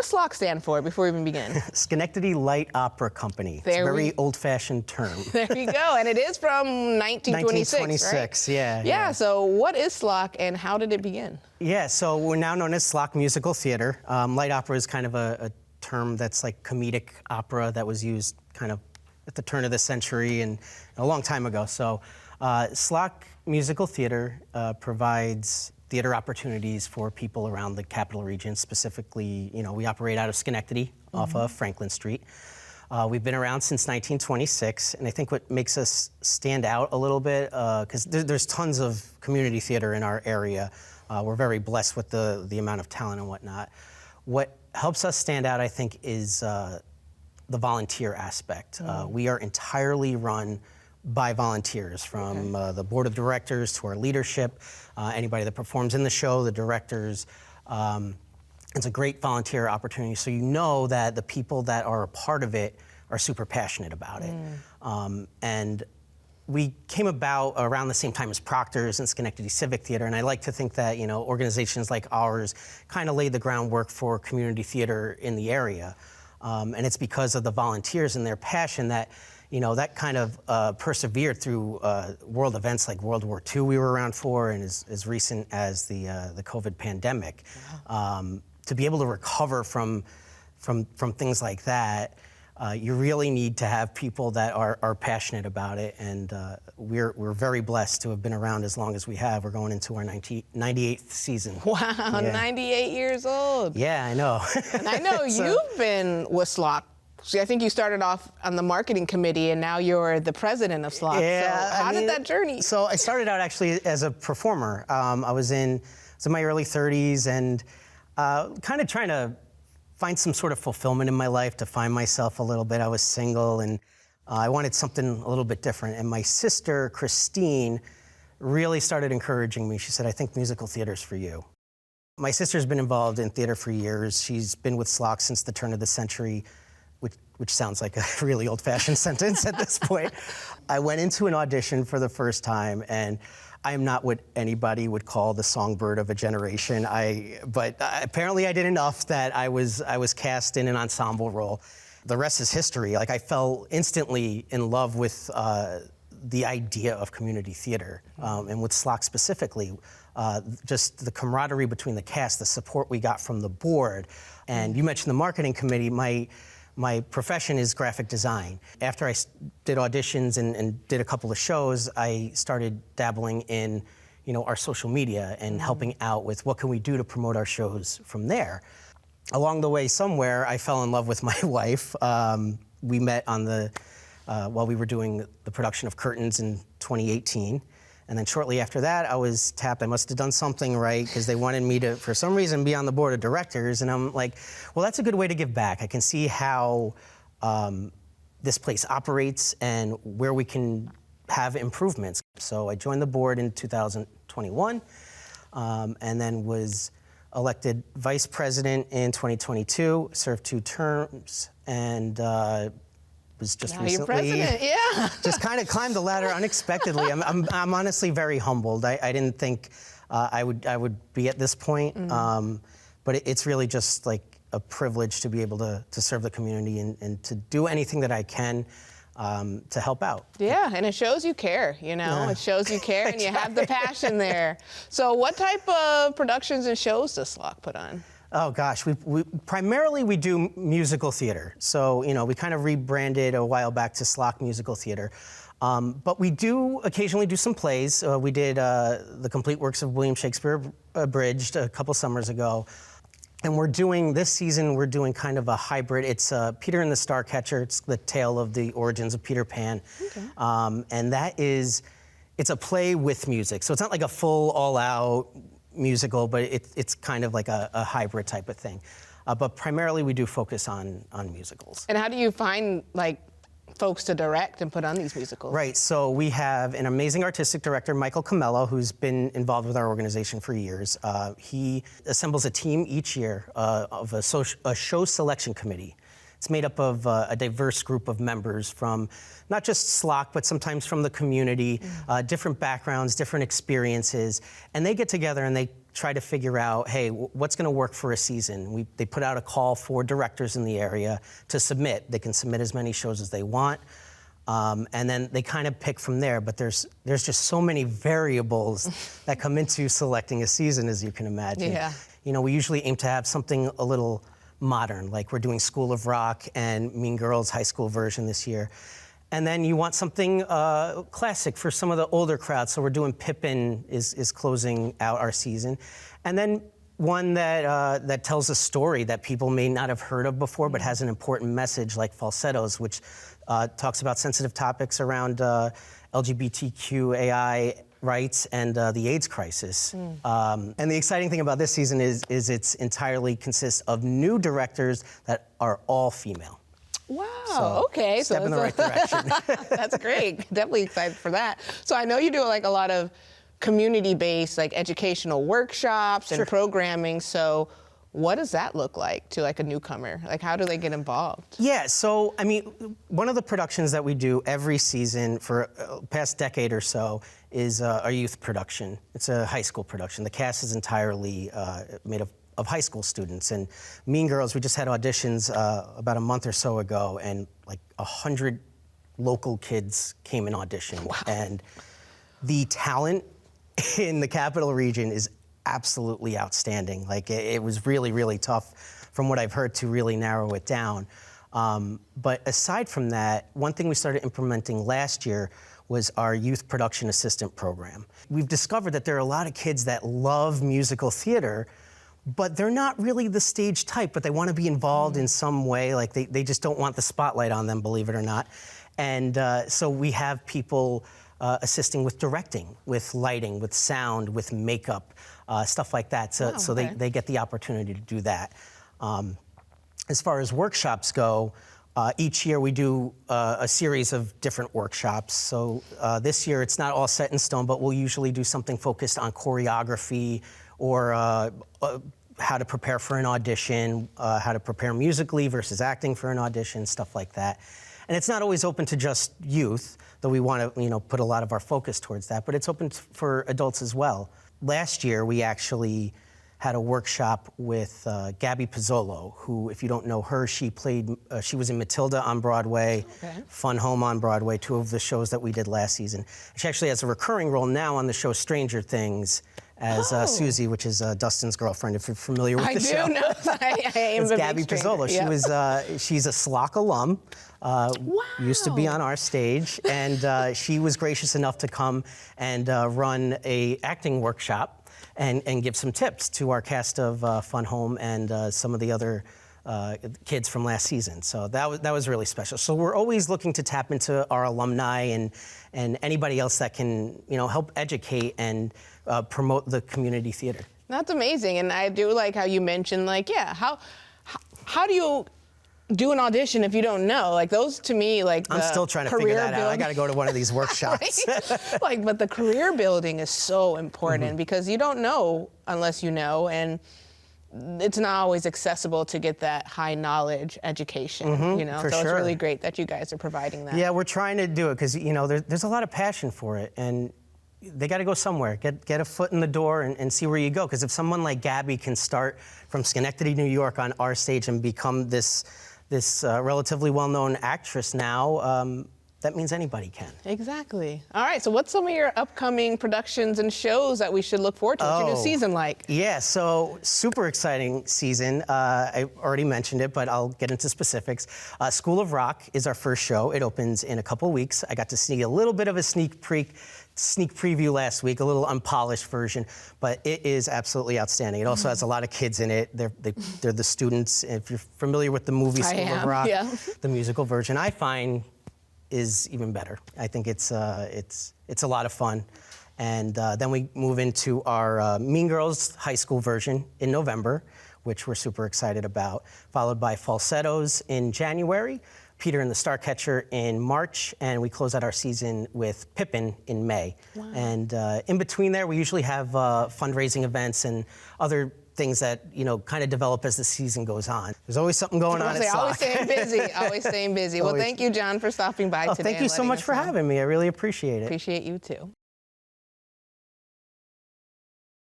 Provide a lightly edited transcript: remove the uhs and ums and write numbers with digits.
does SLOC stand for before we even begin? Schenectady Light Opera Company. It's a very old-fashioned term. There you go. And it is from 1926, 1926, right? Yeah. So what is SLOC and how did it begin? Yeah, so we're now known as SLOC Musical Theater. Light opera is kind of a term that's like comedic opera that was used kind of at the turn of the century and a long time ago. So SLOC Musical Theater provides theater opportunities for people around the capital region. Specifically, we operate out of Schenectady off of Franklin Street. We've been around since 1926, and I think what makes us stand out a little bit, because there's tons of community theater in our area. We're very blessed with the amount of talent and whatnot. What helps us stand out, I think, is the volunteer aspect. We are entirely run by volunteers, from the board of directors to our leadership, anybody that performs in the show, the directors. It's a great volunteer opportunity, so you know that the people that are a part of it are super passionate about it. And we came about around the same time as Proctor's and Schenectady Civic Theater, and I like to think that organizations like ours kind of laid the groundwork for community theater in the area. And it's because of the volunteers and their passion that that kind of persevered through world events like World War II we were around for, and as recent as the COVID pandemic. To be able to recover from things like that, you really need to have people that are passionate about it, and we're very blessed to have been around as long as we have. We're going into our 98th season. Wow, yeah. 98 years old. Yeah, I know. And I know you've been with SLOC. See, I think you started off on the marketing committee, and now you're the president of SLOC. Yeah, so how did that journey? So I started out actually as a performer. I was in my early 30s and kind of trying to find some sort of fulfillment in my life, to find myself a little bit. I was single and I wanted something a little bit different. And my sister, Christine, really started encouraging me. She said, "I think musical theater's for you." My sister's been involved in theater for years. She's been with SLOC since the turn of the century, which sounds like a really old-fashioned sentence at this point. I went into an audition for the first time, and I am not what anybody would call the songbird of a generation. But apparently I did enough that I was cast in an ensemble role. The rest is history. Like, I fell instantly in love with the idea of community theater, and with SLOC specifically. Just the camaraderie between the cast, the support we got from the board. And you mentioned the marketing committee. My profession is graphic design. After I did auditions and did a couple of shows, I started dabbling in, our social media and helping out with what can we do to promote our shows from there. Along the way somewhere, I fell in love with my wife. We met on while we were doing the production of Curtains in 2018. And then shortly after that, I was tapped. I must have done something right, because they wanted me to, for some reason, be on the board of directors. And I'm like, well, that's a good way to give back. I can see how this place operates and where we can have improvements. So I joined the board in 2021, and then was elected vice president in 2022, served 2 terms, and was just now recently, you're president, yeah. just kind of climbed the ladder unexpectedly. I'm honestly very humbled. I didn't think I would be at this point, but it's really just like a privilege to be able to serve the community and to do anything that I can to help out. Yeah, and it shows you care, Yeah. It shows you care and you have the passion there. So what type of productions and shows does SLOC put on? Oh gosh, we primarily do musical theater. So, we kind of rebranded a while back to SLOC Musical Theater. But we do occasionally do some plays. We did the complete works of William Shakespeare Abridged a couple summers ago. And this season, we're doing kind of a hybrid. It's Peter and the Starcatcher. It's the tale of the origins of Peter Pan. Okay. And it's a play with music. So it's not like a full all-out musical, but it's kind of like a hybrid type of thing. But primarily we do focus on musicals. And how do you find folks to direct and put on these musicals? Right, so we have an amazing artistic director, Michael Camello, who's been involved with our organization for years. He assembles a team each year of a show selection committee. It's made up of a diverse group of members from not just SLOC, but sometimes from the community, different backgrounds, different experiences. And they get together and they try to figure out, hey, what's going to work for a season. They put out a call for directors in the area to submit. They can submit as many shows as they want. And then they kind of pick from there, but there's just so many variables that come into selecting a season, as you can imagine. Yeah. You know, we usually aim to have something a little modern, like we're doing School of Rock and Mean Girls high school version this year. And then you want something classic for some of the older crowds, so we're doing Pippin is closing out our season. And then one that tells a story that people may not have heard of before, but has an important message, like Falsettos, which talks about sensitive topics around LGBTQAI rights and the AIDS crisis. And the exciting thing about this season is it's entirely consists of new directors that are all female. Wow. Okay. Step in the right direction. That's great. Definitely excited for that. So I know you do like a lot of community-based, like educational workshops and programming. So what does that look like to like a newcomer? Like how do they get involved? Yeah, so I mean, one of the productions that we do every season for past decade or so is our youth production. It's a high school production. The cast is entirely made of high school students. And Mean Girls, we just had auditions about a month or so ago, and like 100 local kids came and auditioned. Wow. And the talent in the capital region is absolutely outstanding. Like it was really, really tough from what I've heard to really narrow it down. But aside from that, one thing we started implementing last year was our youth production assistant program. We've discovered that there are a lot of kids that love musical theater, but they're not really the stage type, but they want to be involved in some way. Like they just don't want the spotlight on them, believe it or not. And so we have people assisting with directing, with lighting, with sound, with makeup, stuff like that. So, they get the opportunity to do that. As far as workshops go, each year we do a series of different workshops. So this year it's not all set in stone, but we'll usually do something focused on choreography or how to prepare for an audition, how to prepare musically versus acting for an audition, stuff like that. And it's not always open to just youth, though we want to, put a lot of our focus towards that, but it's open for adults as well. Last year, we actually had a workshop with Gabby Pizzolo, who, if you don't know her, she was in Matilda on Broadway, Fun Home on Broadway, two of the shows that we did last season. She actually has a recurring role now on the show Stranger Things as Susie, which is Dustin's girlfriend, if you're familiar with the show. I do know. I am it's a Gabby big stranger. Pizzolo. Yep. She's a SLOC alum. Used to be on our stage, and she was gracious enough to come and run a acting workshop and give some tips to our cast of Fun Home and some of the other kids from last season. So that was really special. So we're always looking to tap into our alumni and anybody else that can help educate and promote the community theater. That's amazing, and I do like how you mentioned how do you do an audition if you don't know? Like those to me, like I'm still trying to figure that out. I got to go to one of these workshops. Right? But the career building is so important because you don't know unless you know, and it's not always accessible to get that high knowledge education. So it's really great that you guys are providing that. Yeah, we're trying to do it because there's a lot of passion for it, and they got to go somewhere. Get a foot in the door and see where you go. Because if someone like Gabby can start from Schenectady, New York, on our stage and become this relatively well-known actress now, that means anybody can. Exactly. All right, so what's some of your upcoming productions and shows that we should look forward to? What's your new season like? Yeah, so super exciting season. I already mentioned it, but I'll get into specifics. School of Rock is our first show. It opens in a couple weeks. I got to see a little bit of a sneak preview last week, a little unpolished version, but it is absolutely outstanding. It also has a lot of kids in it. They're the students. If you're familiar with the movie School of Rock, the musical version, I find is even better. I think it's a lot of fun. And then we move into our Mean Girls high school version in November, which we're super excited about, followed by Falsettos in January, Peter and the Starcatcher in March, and we close out our season with Pippin in May. Wow. And in between there, we usually have fundraising events and other things that kind of develop as the season goes on. There's always something going on at SLOC. Always staying busy. Always staying busy. Well, thank you, John, for stopping by today. Thank you so much for having me. I really appreciate it. Appreciate you too.